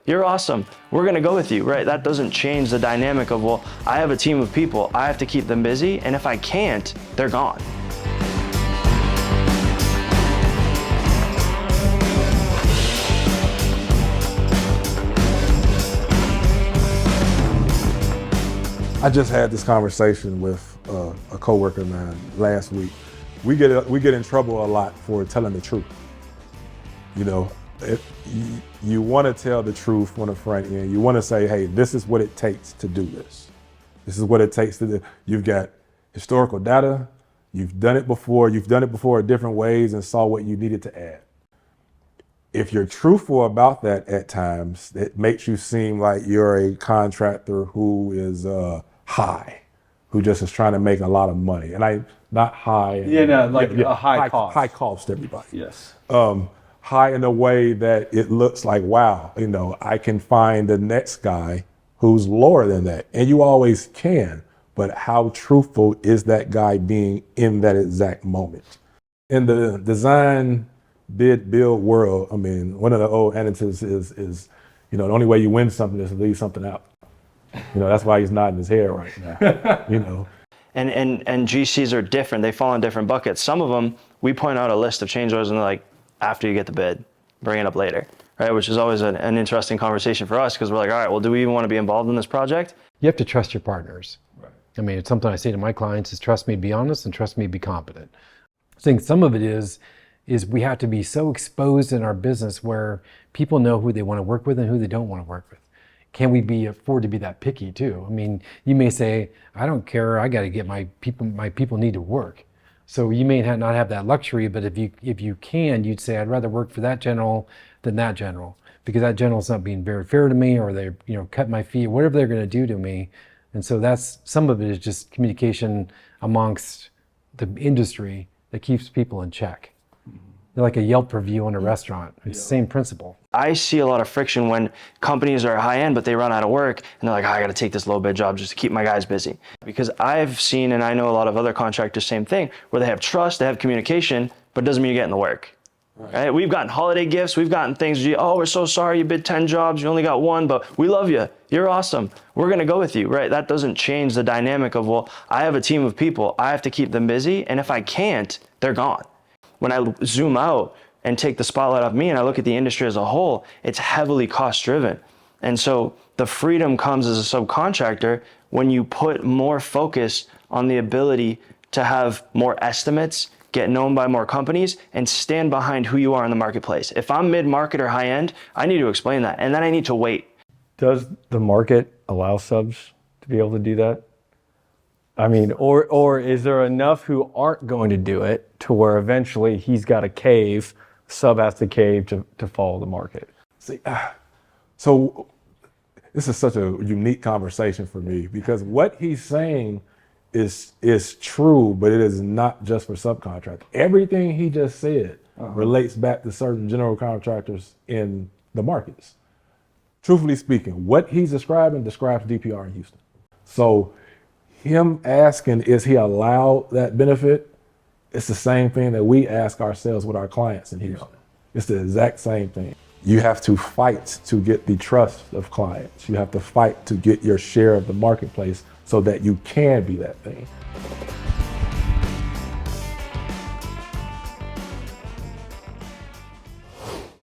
you're awesome. We're gonna go with you, right? That doesn't change the dynamic of, well, I have a team of people. I have to keep them busy, and if I can't, they're gone. I just had this conversation with a coworker of mine last week. We get in trouble a lot for telling the truth. You know, you want to tell the truth on the front end. You want to say, hey, this is what it takes to do this. This is what it takes to do. You've got historical data. You've done it before. You've done it before in different ways and saw what you needed to add. If you're truthful about that at times, it makes you seem like you're a contractor who is high, who just is trying to make a lot of money. And not high. A high cost. High cost, everybody. Yes. High in a way that it looks like, wow, I can find the next guy who's lower than that. And you always can, but how truthful is that guy being in that exact moment? In the design, bid, build world, one of the old anecdotes is the only way you win something is to leave something out. That's why he's nodding his head right now, And GCs are different. They fall in different buckets. Some of them, we point out a list of change orders and they're like, after you get the bid, bring it up later, right? Which is always an interesting conversation for us because we're like, all right, well, do we even want to be involved in this project? You have to trust your partners. Right. It's something I say to my clients is trust me to be honest and trust me to be competent. I think some of it is we have to be so exposed in our business where people know who they want to work with and who they don't want to work with. Can we afford to be that picky too? You may say, I don't care, I got to get my people need to work. So you may not have that luxury, but if you can, you'd say, I'd rather work for that general than that general, because that general's not being very fair to me, or they cut my fee, whatever they're going to do to me. And so that's, some of it is just communication amongst the industry that keeps people in check. They're like a Yelp review in a restaurant. It's the same principle. I see a lot of friction when companies are high end, but they run out of work and they're like, I got to take this low bid job just to keep my guys busy. Because I've seen, and I know a lot of other contractors, same thing, where they have trust, they have communication, but it doesn't mean you're getting the work. Right? We've gotten holiday gifts, we've gotten things, we're so sorry you bid 10 jobs, you only got one, but we love you. You're awesome. We're going to go with you, right? That doesn't change the dynamic of, well, I have a team of people, I have to keep them busy, and if I can't, they're gone. When I zoom out and take the spotlight off me and I look at the industry as a whole, it's heavily cost driven. And so the freedom comes as a subcontractor when you put more focus on the ability to have more estimates, get known by more companies, and stand behind who you are in the marketplace. If I'm mid-market or high-end, I need to explain that, and then I need to wait. Does the market allow subs to be able to do that? Or is there enough who aren't going to do it to where eventually he's got to cave, sub has to cave to follow the market? See, so this is such a unique conversation for me, because what he's saying is true, but it is not just for subcontractors. Everything he just said relates back to certain general contractors in the markets. Truthfully speaking, what he's describing describes DPR in Houston. So him asking, is he allowed that benefit? It's the same thing that we ask ourselves with our clients in Houston. It's the exact same thing. You have to fight to get the trust of clients. You have to fight to get your share of the marketplace so that you can be that thing.